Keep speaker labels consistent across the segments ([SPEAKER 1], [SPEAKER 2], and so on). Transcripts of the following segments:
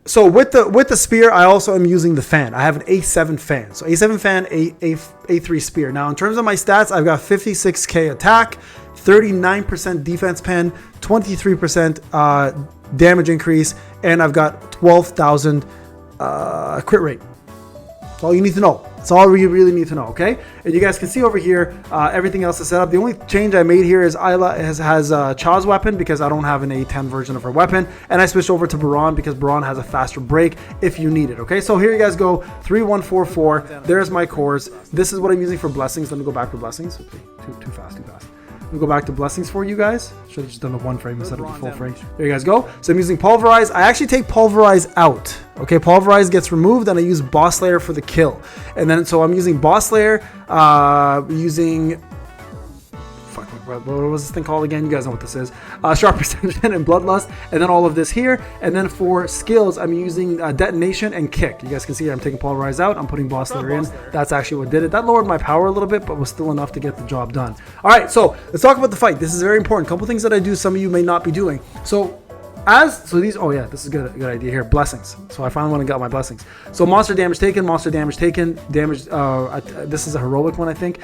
[SPEAKER 1] So with the spear, I also am using the fan. I have an A7 fan. So A7 fan, A3 spear. Now in terms of my stats, I've got 56k attack, 39% defense pen, 23% damage increase, and I've got 12,000 crit rate. That's all you need to know. That's all you really need to know, okay? And you guys can see over here, everything else is set up. The only change I made here is Isla has Chaw's weapon because I don't have an A10 version of her weapon. And I switched over to Baron because Baron has a faster break if you need it, okay? So here you guys go, 3, 1, 4, 4. There's my cores. This is what I'm using for blessings. Let me go back for blessings. Too fast. Let me go back to blessings for you guys. Should have just done the one frame instead of the full frame. There you guys go. So I'm using pulverize. I actually take pulverize out. Okay, pulverize gets removed, and I use boss slayer for the kill. And then so I'm using boss slayer, using what was this thing called again? You guys know what this is. Sharp Perception and Bloodlust, and then all of this here. And then for skills, I'm using Detonation and Kick. You guys can see here, I'm taking Pulverize out. I'm putting Boss Slayer in. That's actually what did it. That lowered my power a little bit, but was still enough to get the job done. All right, so let's talk about the fight. This is very important. A couple things that I do, some of you may not be doing. This is a good idea here. Blessings. So I finally went and got my blessings. So monster damage taken, damage. This is a heroic one, I think.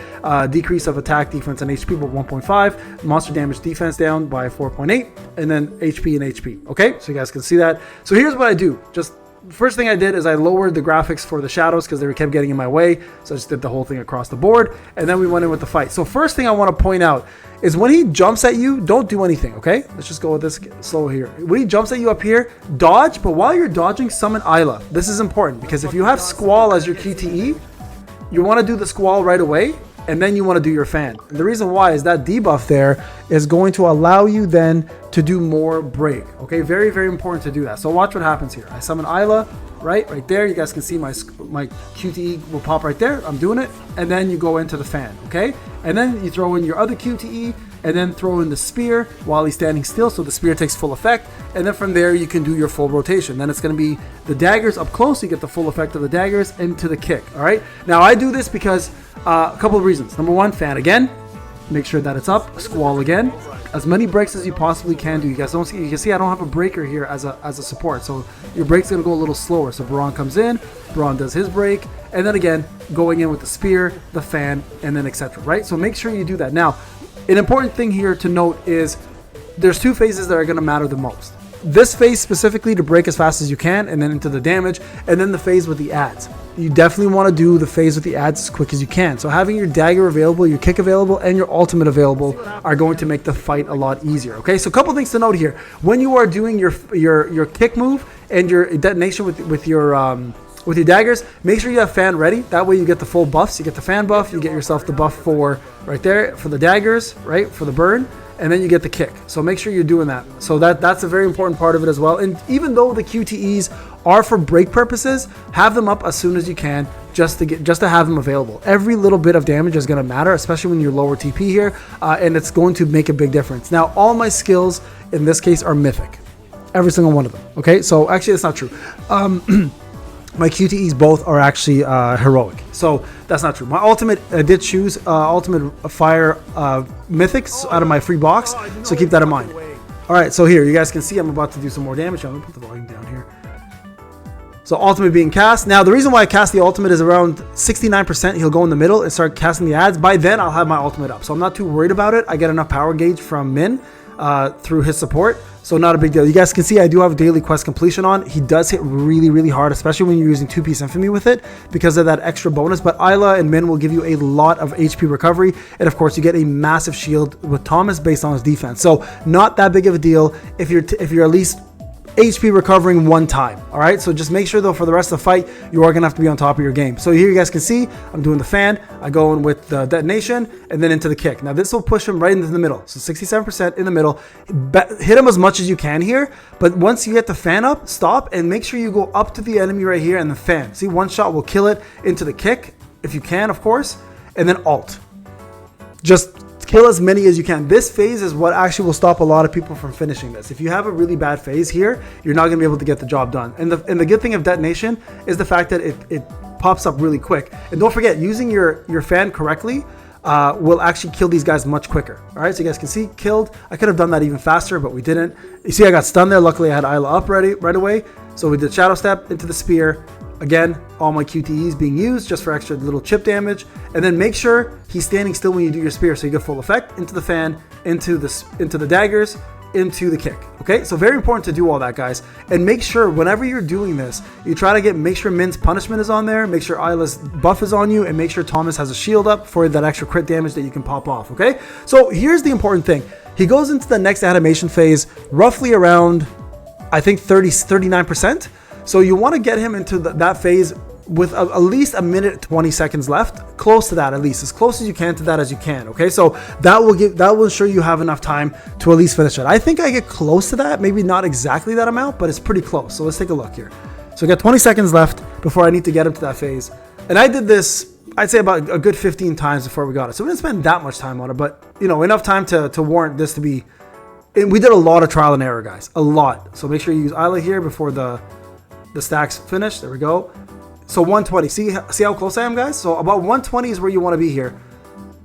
[SPEAKER 1] Decrease of attack, defense, and HP by 1.5. Monster damage, defense down by 4.8, and then HP and HP. Okay, so you guys can see that. So here's what I do. First thing I did is I lowered the graphics for the shadows because they kept getting in my way. So I just did the whole thing across the board. And then we went in with the fight. So first thing I want to point out is when he jumps at you, don't do anything, okay? Let's just go with this slow here. When he jumps at you up here, dodge. But while you're dodging, summon Isla. This is important because if you have Squall as your QTE, you want to do the Squall right away. And then you want to do your fan. And the reason why is that debuff there is going to allow you then to do more break. Okay, very, very important to do that. So watch what happens here. I summon Isla, right there. You guys can see my QTE will pop right there. I'm doing it. And then you go into the fan, okay? And then you throw in your other QTE and then throw in the spear while he's standing still so the spear takes full effect. And then from there you can do your full rotation. Then it's going to be the daggers up close. You get the full effect of the daggers into the kick, all right? Now I do this because a couple of reasons. Number one, fan again. Make sure that it's up. Squall again. As many breaks as you possibly can do. You guys don't see. You can see I don't have a breaker here as a support. So your break's gonna go a little slower. So Baron comes in. Baron does his break, and then again going in with the spear, the fan, and then etc. Right. So make sure you do that. Now, an important thing here to note is there's two phases that are gonna matter the most. This phase specifically to break as fast as you can, and then into the damage, and then the phase with the adds. You definitely want to do the phase with the adds as quick as you can. So having your dagger available, your kick available, and your ultimate available are going to make the fight a lot easier. Okay, so a couple things to note here. When you are doing your kick move and your detonation with your daggers, make sure you have fan ready. That way you get the full buffs. You get the fan buff, you get yourself the buff for right there for the daggers, right, for the burn, and then you get the kick. So make sure you're doing that. So that's a very important part of it as well. And even though the QTEs are for break purposes, have them up as soon as you can just to have them available. Every little bit of damage is going to matter, especially when you're lower TP here, and it's going to make a big difference. Now, all my skills in this case are mythic. Every single one of them. Okay, so actually that's not true. My QTEs both are actually heroic, so that's not true. My ultimate, I did choose ultimate fire mythics out of my free box, so keep that in mind. All right, so here you guys can see I'm about to do some more damage. I'm gonna put the volume down here. So ultimate being cast. Now the reason why I cast the ultimate is around 69%. He'll go in the middle and start casting the adds. By then I'll have my ultimate up, so I'm not too worried about it. I get enough power gauge from Min through his support. So not a big deal. You guys can see I do have daily quest completion on. He does hit really, really hard, especially when you're using 2-piece infamy with it because of that extra bonus. But Isla and Min will give you a lot of HP recovery. And of course, you get a massive shield with Thomas based on his defense. So not that big of a deal if you're at least HP recovering one time. All right, so just make sure though for the rest of the fight you are gonna have to be on top of your game. So here you guys can see I'm doing the fan, I go in with the detonation and then into the kick. Now this will push him right into the middle, so 67% in the middle. Hit him as much as you can here, but once you get the fan up, stop and make sure you go up to the enemy right here and the fan. See, one shot will kill it into the kick if you can, of course, and then ult. Just kill as many as you can. This phase is what actually will stop a lot of people from finishing this. If you have a really bad phase here, you're not going to be able to get the job done. And the good thing of detonation is the fact that it pops up really quick. And don't forget, using your fan correctly will actually kill these guys much quicker. All right, so you guys can see, killed. I could have done that even faster, but we didn't. You see, I got stunned there. Luckily, I had Isla up right away. So we did shadow step into the spear. Again, all my QTEs being used just for extra little chip damage. And then make sure he's standing still when you do your spear so you get full effect into the fan, into the daggers, into the kick. Okay, so very important to do all that, guys. And make sure whenever you're doing this, you try to make sure Min's punishment is on there, make sure Isla's buff is on you, and make sure Thomas has a shield up for that extra crit damage that you can pop off. Okay, so here's the important thing. He goes into the next animation phase roughly around, I think 39%. So you want to get him into that phase with at least a minute 20 seconds left, close to that, at least as close as you can to that as you can. Okay, so that will ensure you have enough time to at least finish it. I think I get close to that, maybe not exactly that amount, but it's pretty close. So let's take a look here. So I got 20 seconds left before I need to get him to that phase, and I did this, I'd say about a good 15 times before we got it. So we didn't spend that much time on it, but you know, enough time to warrant this to be. And we did a lot of trial and error, guys, a lot. So make sure you use Isla here before the stacks finish. There we go. So 120. See how close I am, guys? So about 120 is where you want to be here.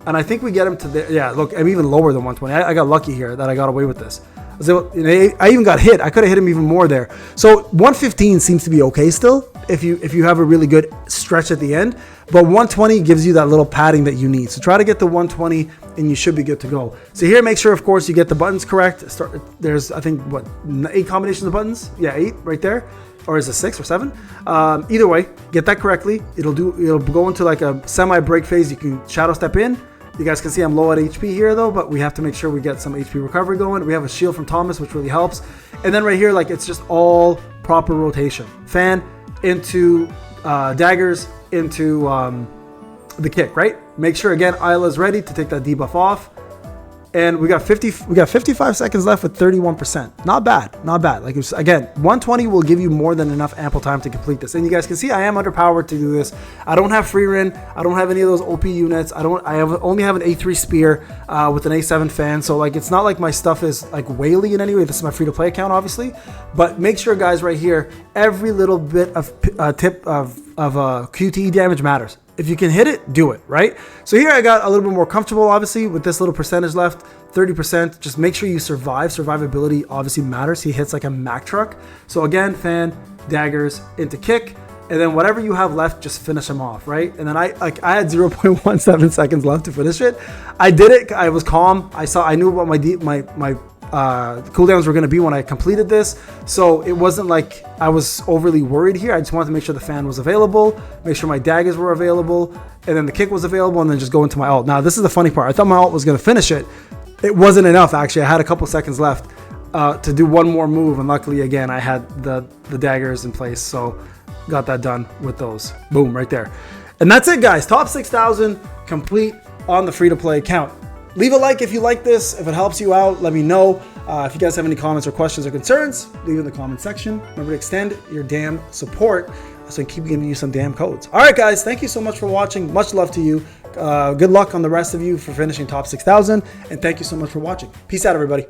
[SPEAKER 1] And I think we get him to there. Yeah, look, I'm even lower than 120. I got lucky here that I got away with this. I even got hit. I could have hit him even more there. So 115 seems to be okay still if you have a really good stretch at the end. But 120 gives you that little padding that you need. So try to get the 120 and you should be good to go. So here, make sure, of course, you get the buttons correct. There's, I think, what, 8 combinations of buttons? Yeah, 8 right there. Or is it 6 or 7? Either way, get that correctly. It'll go into like a semi-break phase. You can shadow step in. You guys can see I'm low at HP here though, but we have to make sure we get some HP recovery going. We have a shield from Thomas, which really helps. And then right here, like, it's just all proper rotation. Fan into daggers into the kick, right? Make sure again Isla's ready to take that debuff off. And we got 55 seconds left with 31%. Not bad, not bad. Like, again, 120 will give you more than enough ample time to complete this. And you guys can see I am underpowered to do this. I don't have free rin. I don't have any of those OP units. I only have an A3 spear with an A7 fan. So like, it's not like my stuff is like whaley in any way. This is my free to play account, obviously. But make sure, guys, right here, every little bit of tip of QTE damage matters. If you can hit it, do it, right? So here I got a little bit more comfortable, obviously, with this little percentage left, 30%. Just make sure you survive. Survivability obviously matters. He hits like a Mack truck. So again, fan, daggers, into kick, and then whatever you have left, just finish him off, right? And then I had 0.17 seconds left to finish it. I did it. I was calm. I knew what my cooldowns were going to be when I completed this, so it wasn't like I was overly worried here. I just wanted to make sure the fan was available, make sure my daggers were available, and then the kick was available, and then just go into my ult. Now this is the funny part. I thought my ult was going to finish it. It wasn't enough, actually. I had a couple seconds left to do one more move, and luckily again I had the daggers in place, so got that done with those. Boom, right there. And that's it, guys. Top 6,000 complete on the free-to-play account. Leave a like if you like this. If it helps you out, let me know. If you guys have any comments or questions or concerns, leave it in the comment section. Remember to extend your damn support so I can keep giving you some damn codes. All right, guys, thank you so much for watching. Much love to you. Good luck on the rest of you for finishing top 6,000. And thank you so much for watching. Peace out, everybody.